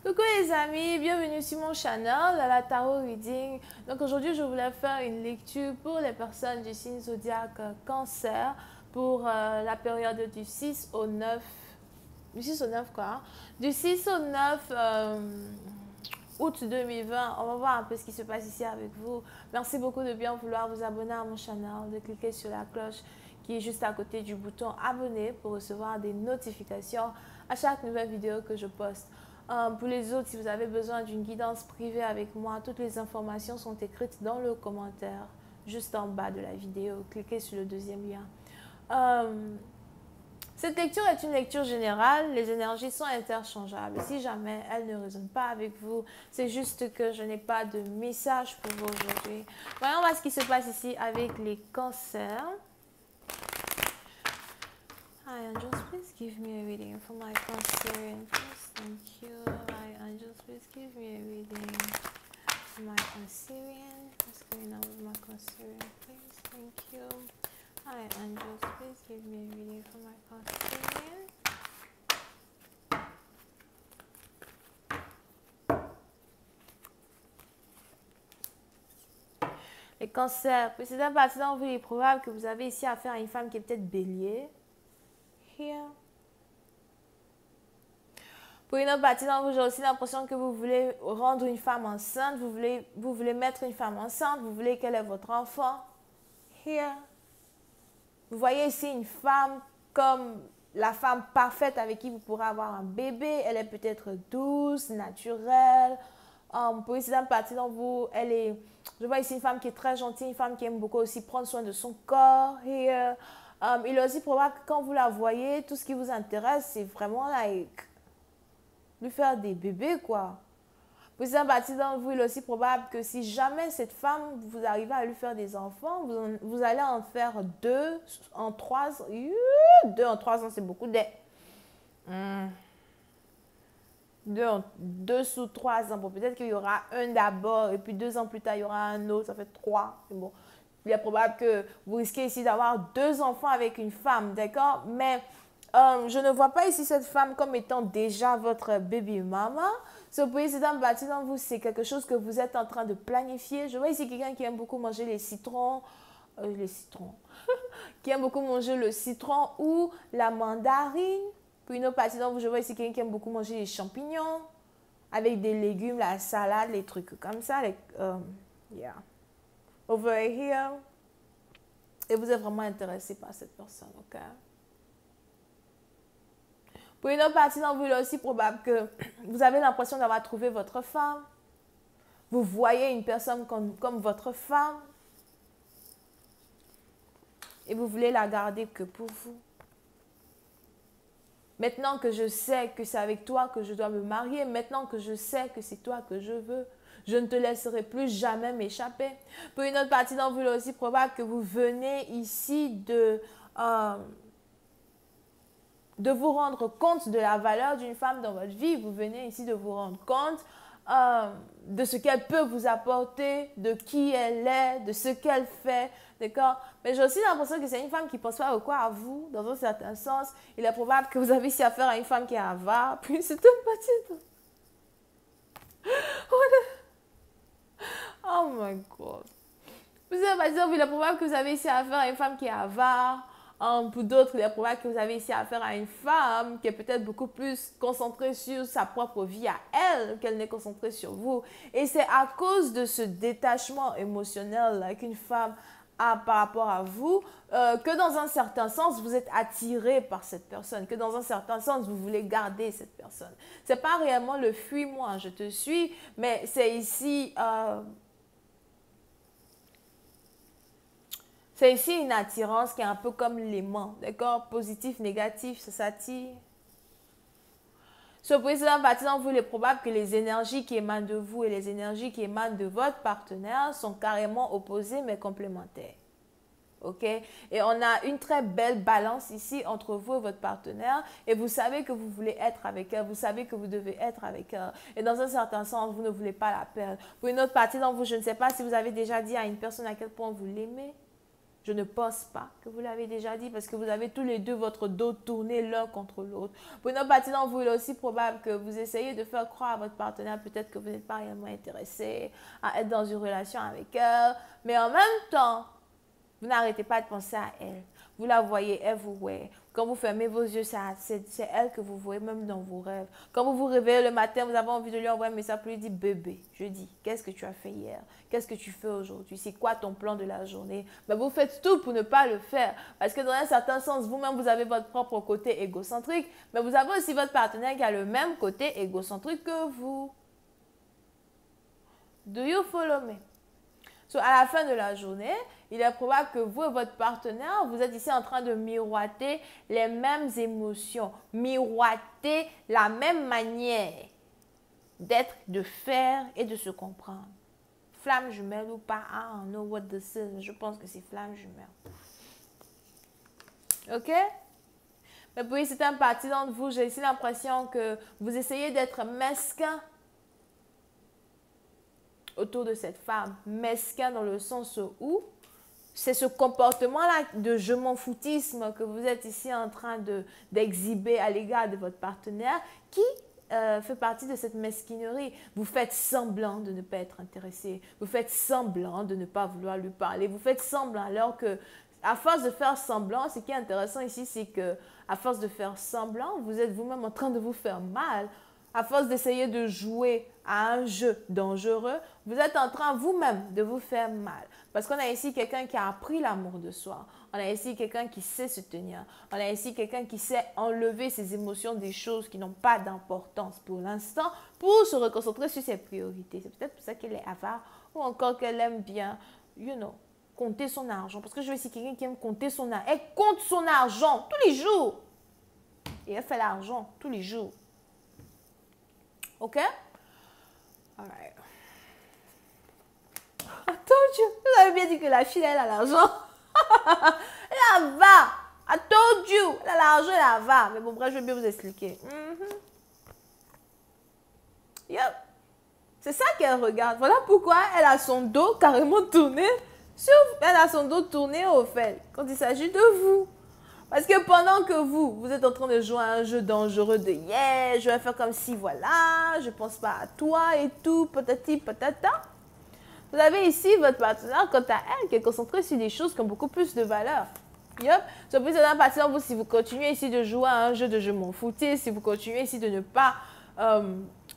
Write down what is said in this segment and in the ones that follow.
Coucou les amis, bienvenue sur mon channel, à la Tarot Reading. Donc aujourd'hui, je voulais faire une lecture pour les personnes du signe zodiaque Cancer pour la période du 6 au 9, du 6 au 9 quoi, du 6 au 9 août 2020. On va voir un peu ce qui se passe ici avec vous. Merci beaucoup de bien vouloir vous abonner à mon channel, de cliquer sur la cloche qui est juste à côté du bouton abonner pour recevoir des notifications à chaque nouvelle vidéo que je poste. Pour les autres, si vous avez besoin d'une guidance privée avec moi, toutes les informations sont écrites dans le commentaire, juste en bas de la vidéo. Cliquez sur le deuxième lien. Cette lecture est une lecture générale. Les énergies sont interchangeables. Si jamais elles ne résonnent pas avec vous, c'est juste que je n'ai pas de message pour vous aujourd'hui. Voyons voir ce qui se passe ici avec les cancers. Hi angels, please give me a reading for my Cancerian, please. Thank you. Hi angels, please give me a reading for my Cancerian. What's going on with my Cancerian, please? Thank you. Hi angels, please give me a reading for my Cancerian. Les cancers, précédemment partie dans vous, il est probable que vous avez ici affaire à une femme qui est peut-être bélier. Here. Pour une autre partie d'entre vous, j'ai aussi l'impression que vous voulez rendre une femme enceinte, vous voulez mettre une femme enceinte, vous voulez qu'elle ait votre enfant. Here. Vous voyez ici une femme comme la femme parfaite avec qui vous pourrez avoir un bébé. Elle est peut-être douce, naturelle. Pour une certaine partie d'entre vous, je vois ici une femme qui est très gentille, une femme qui aime beaucoup aussi prendre soin de son corps. Here. Il est aussi probable que quand vous la voyez, tout ce qui vous intéresse, c'est vraiment lui faire des bébés, quoi. Pour certaines parties d'entre vous, il est aussi probable que si jamais cette femme, vous arrivez à lui faire des enfants, vous allez en faire deux en 3 ans. 2 en 3 ans, c'est beaucoup. Deux sous 3 ans. Bon, peut-être qu'il y aura un d'abord et puis 2 ans plus tard, il y aura un autre. Ça fait 3. C'est bon. Il est probable que vous risquez ici d'avoir 2 enfants avec une femme, d'accord? Mais je ne vois pas ici cette femme comme étant déjà votre baby mama. Ce président bâti dans vous, c'est quelque chose que vous êtes en train de planifier. Je vois ici quelqu'un qui aime beaucoup manger les citrons, qui aime beaucoup manger le citron ou la mandarine. Puis une autre partie dans vous, je vois ici quelqu'un qui aime beaucoup manger les champignons avec des légumes, la salade, les trucs comme ça. Yeah. Over here. Et vous êtes vraiment intéressé par cette personne, ok? Pour une autre partie d'entre vous, il est aussi probable que vous avez l'impression d'avoir trouvé votre femme. Vous voyez une personne comme votre femme. Et vous voulez la garder que pour vous. Maintenant que je sais que c'est avec toi que je dois me marier, maintenant que je sais que c'est toi que je veux, je ne te laisserai plus jamais m'échapper. Pour une autre partie d'entre vous, il est aussi probable que vous venez ici de vous rendre compte de la valeur d'une femme dans votre vie. Vous venez ici de vous rendre compte de ce qu'elle peut vous apporter, de qui elle est, de ce qu'elle fait, d'accord? Mais j'ai aussi l'impression que c'est une femme qui ne pense pas beaucoup à vous, dans un certain sens. Il est probable que vous avez ici affaire à une femme qui est avare, puis c'est une petite... Oh my God. Vous savez, par exemple, il est probable que vous avez ici affaire à une femme qui est avare. Pour d'autres, il est probable que vous avez ici affaire à une femme qui est peut-être beaucoup plus concentrée sur sa propre vie à elle qu'elle n'est concentrée sur vous. Et c'est à cause de ce détachement émotionnel qu'une femme a par rapport à vous que dans un certain sens, vous êtes attiré par cette personne, que dans un certain sens, vous voulez garder cette personne. Ce n'est pas réellement le fuis-moi, je te suis, mais c'est ici... c'est ici une attirance qui est un peu comme l'aimant, d'accord? Positif, négatif, ça s'attire. Ce précédent bâtiment, vous, il est probable que les énergies qui émanent de vous et les énergies qui émanent de votre partenaire sont carrément opposées mais complémentaires. Ok? Et on a une très belle balance ici entre vous et votre partenaire et vous savez que vous voulez être avec elle, vous savez que vous devez être avec elle. Et dans un certain sens, vous ne voulez pas la perdre. Pour une autre partie d'entre vous, je ne sais pas si vous avez déjà dit à une personne à quel point vous l'aimez. Je ne pense pas que vous l'avez déjà dit parce que vous avez tous les deux votre dos tourné l'un contre l'autre. Pour une autre partie d'entre vous, il est aussi probable que vous essayez de faire croire à votre partenaire peut-être que vous n'êtes pas réellement intéressé à être dans une relation avec elle. Mais en même temps, vous n'arrêtez pas de penser à elle. Vous la voyez everywhere. Quand vous fermez vos yeux, c'est elle que vous voyez même dans vos rêves. Quand vous vous réveillez le matin, vous avez envie de lui envoyer un message pour lui dire « Bébé, je dis, qu'est-ce que tu as fait hier? Qu'est-ce que tu fais aujourd'hui? C'est quoi ton plan de la journée? » Mais vous faites tout pour ne pas le faire. Parce que dans un certain sens, vous-même, vous avez votre propre côté égocentrique. Mais vous avez aussi votre partenaire qui a le même côté égocentrique que vous. Do you follow me? So, à la fin de la journée, il est probable que vous et votre partenaire, vous êtes ici en train de miroiter les mêmes émotions, miroiter la même manière d'être, de faire et de se comprendre. Flamme jumelle ou pas, I don't know what this is. Je pense que c'est flamme jumelle. Ok? Mais puis, c'est un parti d'entre vous, j'ai ici l'impression que vous essayez d'être mesquin autour de cette femme. Mesquin dans le sens où c'est ce comportement-là de je m'en foutisme que vous êtes ici en train d'exhiber à l'égard de votre partenaire qui fait partie de cette mesquinerie. Vous faites semblant de ne pas être intéressé. Vous faites semblant de ne pas vouloir lui parler. Vous faites semblant alors que à force de faire semblant, ce qui est intéressant ici, c'est que à force de faire semblant, vous êtes vous-même en train de vous faire mal. À force d'essayer de jouer à un jeu dangereux, vous êtes en train vous-même de vous faire mal. Parce qu'on a ici quelqu'un qui a appris l'amour de soi. On a ici quelqu'un qui sait se tenir. On a ici quelqu'un qui sait enlever ses émotions des choses qui n'ont pas d'importance pour l'instant pour se reconcentrer sur ses priorités. C'est peut-être pour ça qu'elle est avare ou encore qu'elle aime bien, compter son argent. Parce que je veux ici quelqu'un qui aime compter son argent. Elle compte son argent tous les jours. Et elle fait l'argent tous les jours. OK? All right. I told you. Vous avez bien dit que la fille, elle a l'argent. Elle va. I told you. Elle a l'argent, elle va. Mais bon, bref, je vais bien vous expliquer. Yep. C'est ça qu'elle regarde. Voilà pourquoi elle a son dos carrément tourné. Elle a son dos tourné au fait quand il s'agit de vous. Parce que pendant que vous êtes en train de jouer à un jeu dangereux de « yeah, je vais faire comme si, voilà, je pense pas à toi et tout, patati patata », vous avez ici votre partenaire, quant à elle, qui est concentrée sur des choses qui ont beaucoup plus de valeur. Yep. C'est plus d'un partenaire, vous, si vous continuez ici de jouer à un jeu de « je m'en foutais », si vous continuez ici de ne pas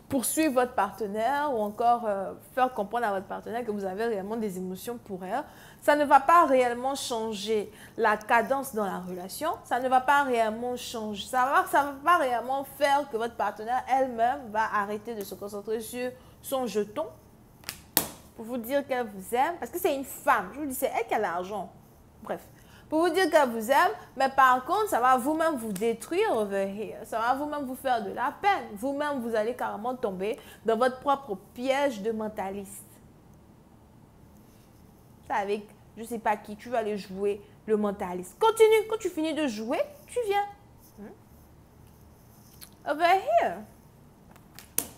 poursuivre votre partenaire ou encore faire comprendre à votre partenaire que vous avez réellement des émotions pour elle, ça ne va pas réellement changer la cadence dans la relation, ça ne va pas réellement changer, ça va pas réellement faire que votre partenaire elle-même va arrêter de se concentrer sur son jeton pour vous dire qu'elle vous aime, parce que c'est une femme, je vous dis, c'est elle qui a l'argent, bref. Pour vous dire qu'elle vous aime, mais par contre, ça va vous-même vous détruire over here. Ça va vous-même vous faire de la peine. Vous-même, vous allez carrément tomber dans votre propre piège de mentaliste. C'est avec, je ne sais pas qui, tu vas aller jouer le mentaliste. Continue. Quand tu finis de jouer, tu viens. Over here.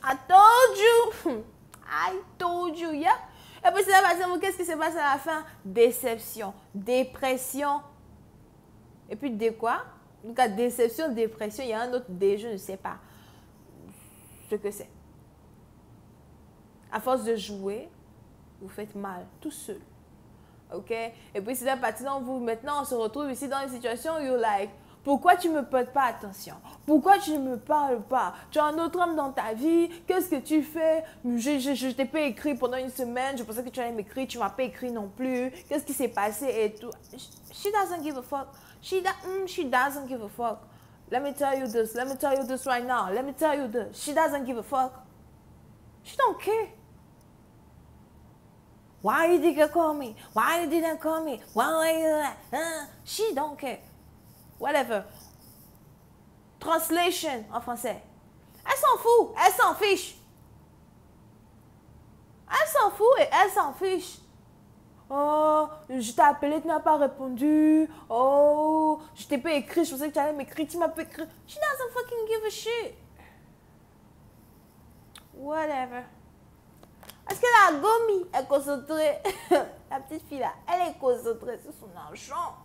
I told you. I told you, yeah. Et puis, qu'est-ce qui se passe à la fin? Déception, dépression. Et puis, de quoi? En tout cas, déception, dépression, il y a un autre D, je ne sais pas ce que c'est. À force de jouer, vous faites mal, tout seul. OK? Et puis, c'est la partie dont vous, maintenant, on se retrouve ici dans une situation où you're like, pourquoi tu ne me portes pas attention? Pourquoi tu ne me parles pas? Tu as un autre homme dans ta vie? Qu'est-ce que tu fais? Je t'ai pas écrit pendant une semaine. Je pensais que tu allais m'écrire. Tu ne m'as pas écrit non plus. Qu'est-ce qui s'est passé et tout? She doesn't give a fuck. She doesn't give a fuck. Let me tell you this. Let me tell you this right now. Let me tell you this. She doesn't give a fuck. She don't care. Why you didn't call me? Why you didn't call me? Why she don't care. Whatever. Translation en français. Elle s'en fout. Elle s'en fiche. Elle s'en fout et elle s'en fiche. Oh, je t'ai appelé, tu n'as pas répondu. Oh, je t'ai pas écrit, je pensais que tu allais m'écrire, tu m'as pas écrit. She doesn't fucking give a shit. Whatever. Elle Parce que la Gomi est concentrée. La petite fille là, elle est concentrée sur son argent.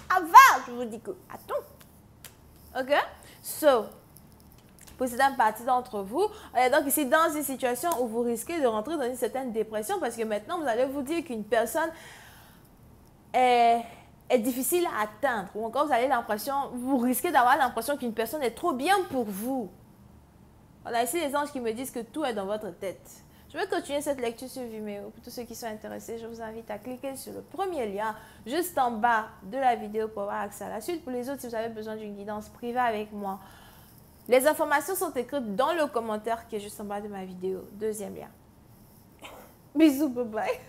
Avant, je vous dis que, attends. Ok? So, pour certaines parties d'entre vous, on est donc ici dans une situation où vous risquez de rentrer dans une certaine dépression parce que maintenant, vous allez vous dire qu'une personne est difficile à atteindre. Ou encore, vous risquez d'avoir l'impression qu'une personne est trop bien pour vous. On a ici les anges qui me disent que tout est dans votre tête. Je vais continuer cette lecture sur Vimeo. Pour tous ceux qui sont intéressés, je vous invite à cliquer sur le premier lien juste en bas de la vidéo pour avoir accès à la suite. Pour les autres, si vous avez besoin d'une guidance privée avec moi, les informations sont écrites dans le commentaire qui est juste en bas de ma vidéo. Deuxième lien. Bisous, bye bye.